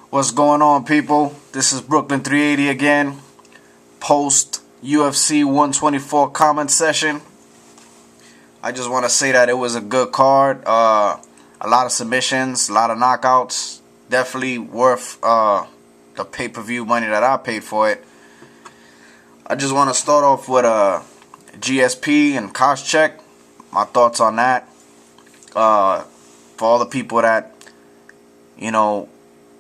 What's going on, people? This is BrOOkLyN380 again. Post UFC 124 comment session. I just want to say that it was a good card. A lot of submissions, a lot of knockouts. Definitely worth the pay-per-view money that I paid for it. I just want to start off with GSP and Koscheck. My thoughts on that. For all the people that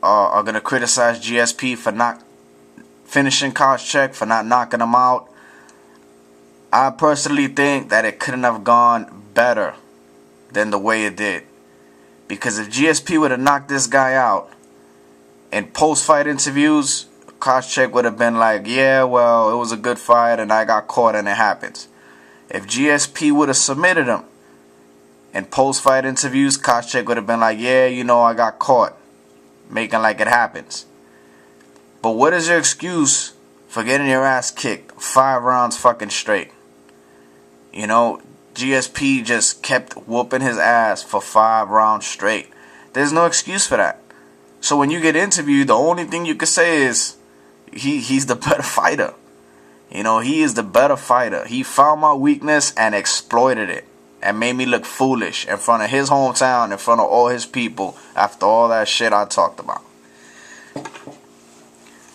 are going to criticize GSP for not finishing Koscheck, for not knocking him out, I personally think that it couldn't have gone better than the way it did. Because if GSP would have knocked this guy out in post-fight interviews, Koscheck would have been like, yeah, well, it was a good fight and I got caught and it happens. If GSP would have submitted him in post-fight interviews, Koscheck would have been like, yeah, I got caught, making like it happens. But what is your excuse for getting your ass kicked 5 rounds fucking straight? GSP just kept whooping his ass for 5 rounds straight. There's no excuse for that. So when you get interviewed, the only thing you can say is he's the better fighter. He is the better fighter. He found my weakness and exploited it and made me look foolish in front of his hometown, in front of all his people, after all that shit I talked about.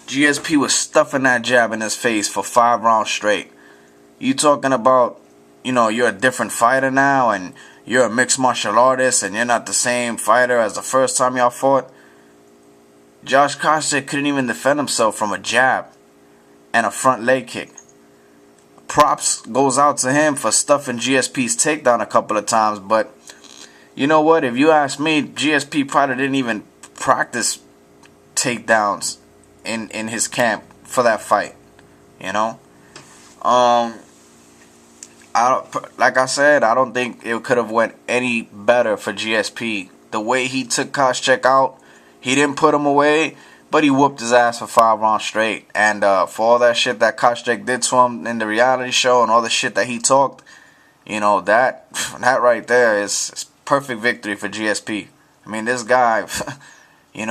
GSP was stuffing that jab in his face for 5 rounds straight. You talking about, you're a different fighter now and you're a mixed martial artist and you're not the same fighter as the first time y'all fought? Josh Koscheck couldn't even defend himself from a jab and a front leg kick. Props goes out to him for stuffing GSP's takedown a couple of times, but you know what? If you ask me, GSP probably didn't even practice takedowns in his camp for that fight. Like I said, I don't think it could have went any better for GSP. The way he took Koscheck out, he didn't put him away, but he whooped his ass for 5 rounds straight. And for all that shit that Koscheck did to him in the reality show and all the shit that he talked, that right there is perfect victory for GSP. I mean, this guy, and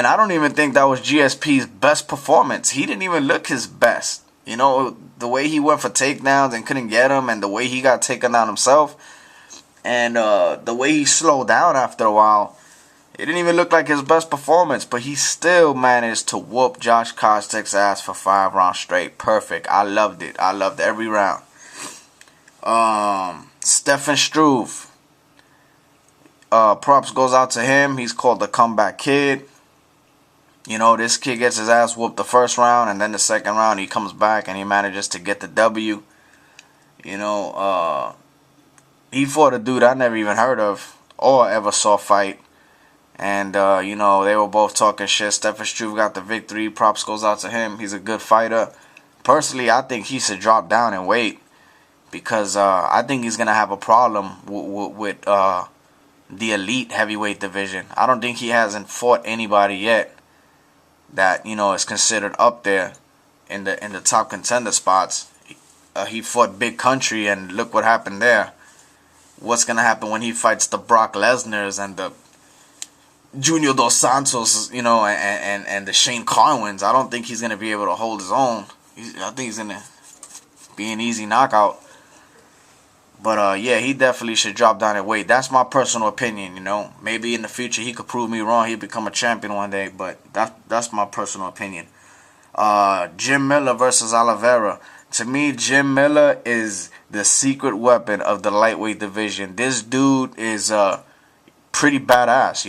I don't even think that was GSP's best performance. He didn't even look his best. The way he went for takedowns and couldn't get him, and the way he got taken down himself, and the way he slowed down after a while, it didn't even look like his best performance. But he still managed to whoop Josh Koscheck's ass for 5 rounds straight. Perfect. I loved it. I loved every round. Stefan Struve. Props goes out to him. He's called the comeback kid. This kid gets his ass whooped the first round, and then the second round he comes back and he manages to get the W. He fought a dude I never even heard of or ever saw fight. And, they were both talking shit. Stefan Struve got the victory. Props goes out to him. He's a good fighter. Personally, I think he should drop down in weight because I think he's going to have a problem with the elite heavyweight division. I don't think he hasn't fought anybody yet that is considered up there in the top contender spots. He fought Big Country, and look what happened there. What's gonna happen when he fights the Brock Lesnar's and the Junior Dos Santos, and the Shane Carwins? I don't think he's gonna be able to hold his own. I think he's gonna be an easy knockout. But yeah, he definitely should drop down in weight. That's my personal opinion, Maybe in the future he could prove me wrong. He'd become a champion one day, but that's my personal opinion. Jim Miller versus Oliveira. To me, Jim Miller is the secret weapon of the lightweight division. This dude is pretty badass,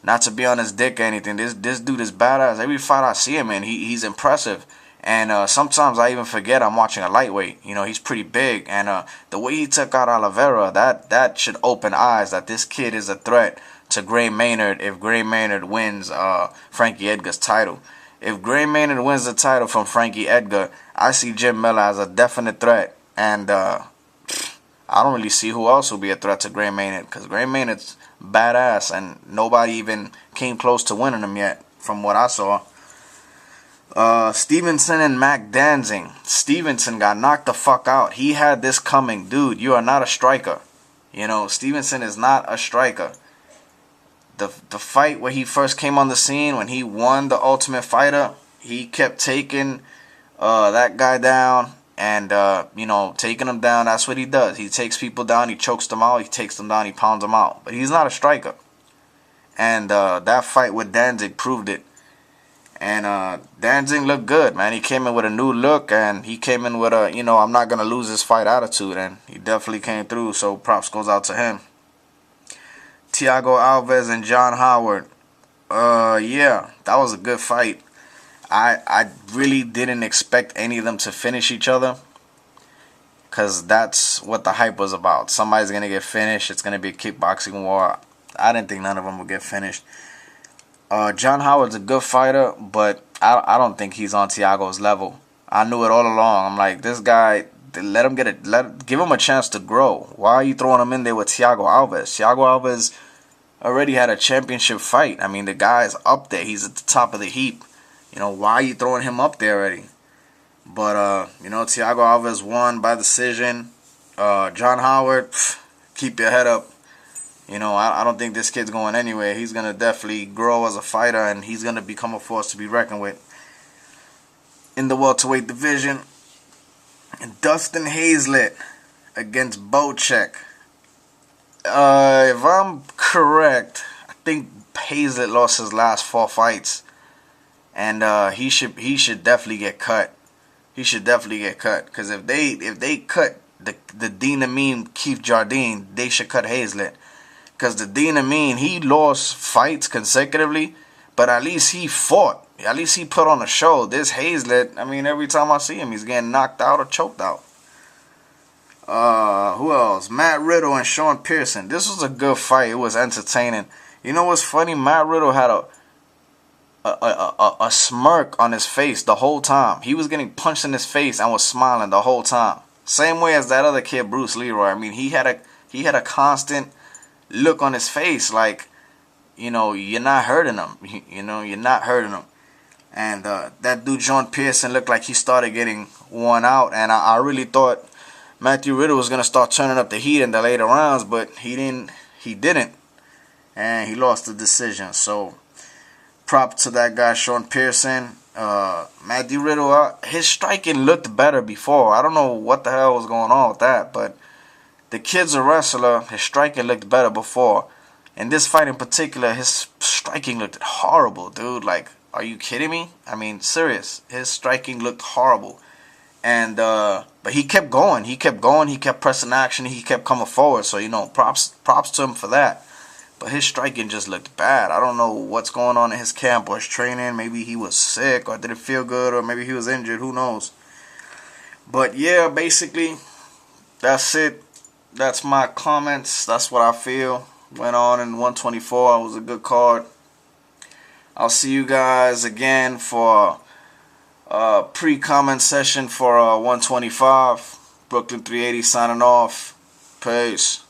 Not to be on his dick or anything. This dude is badass. Every fight I see him in, he's impressive. And sometimes I even forget I'm watching a lightweight. He's pretty big. And the way he took out Oliveira, that should open eyes that this kid is a threat to Gray Maynard if Gray Maynard wins Frankie Edgar's title. If Gray Maynard wins the title from Frankie Edgar, I see Jim Miller as a definite threat. And I don't really see who else will be a threat to Gray Maynard, because Gray Maynard's badass and nobody even came close to winning him yet from what I saw. Stevenson and Mac Danzig. Stevenson got knocked the fuck out. He had this coming. Dude, you are not a striker. You know, Stevenson is not a striker. the fight where he first came on the scene, when he won the Ultimate Fighter, he kept taking that guy down. And, you know, taking him down, that's what he does. He takes people down, he chokes them out, he takes them down, he pounds them out. But he's not a striker. And that fight with Danzig proved it. And Danzig looked good, man. He came in with a new look, and he came in with a, you know, I'm not going to lose this fight attitude. And he definitely came through, so props goes out to him. Thiago Alves and John Howard. Yeah, that was a good fight. I really didn't expect any of them to finish each other, because that's what the hype was about. Somebody's going to get finished. It's going to be a kickboxing war. I didn't think none of them would get finished. John Howard's a good fighter, but I don't think he's on Thiago's level. I knew it all along. I'm like, this guy, give him a chance to grow. Why are you throwing him in there with Thiago Alves? Thiago Alves already had a championship fight. I mean, the guy's up there. He's at the top of the heap. You know, why are you throwing him up there already? But, you know, Thiago Alves won by decision. John Howard, keep your head up. You know, I don't think this kid's going anywhere. He's going to definitely grow as a fighter, and he's going to become a force to be reckoned with. In the welterweight division, Dustin Hazlett against Bocek. If I'm correct, I think Hazlett lost his last 4 fights. And he should definitely get cut. He should definitely get cut, because if they cut the Dean Amin Keith Jardine, they should cut Hazlett, because the Dean Amin, he lost fights consecutively, but at least he fought. At least he put on a show. This Hazlett, I mean, every time I see him, he's getting knocked out or choked out. Who else? Matt Riddle and Sean Pearson. This was a good fight. It was entertaining. You know what's funny? Matt Riddle had a smirk on his face the whole time. He was getting punched in his face and was smiling the whole time. Same way as that other kid, Bruce Leroy. I mean, he had a constant look on his face, like, you know, you're not hurting him. You know, you're not hurting him. And that dude, Sean Pearson, looked like he started getting worn out. And I really thought Matthew Riddle was gonna start turning up the heat in the later rounds, but he didn't, and he lost the decision. So, prop to that guy, Sean Pearson. Matthew Riddle, his striking looked better before. I don't know what the hell was going on with that, but the kid's a wrestler. His striking looked better before. In this fight in particular, his striking looked horrible, dude. Like, are you kidding me? I mean, serious. His striking looked horrible. And, but he kept going. He kept going. He kept pressing action. He kept coming forward. So, you know, props to him for that. But his striking just looked bad. I don't know what's going on in his camp or his training. Maybe he was sick or didn't feel good, or maybe he was injured. Who knows? But yeah, basically, that's it. That's my comments. That's what I feel went on in 124. It was a good card. I'll see you guys again for a pre-comment session for 125. BrOOkLyN380 signing off. Peace.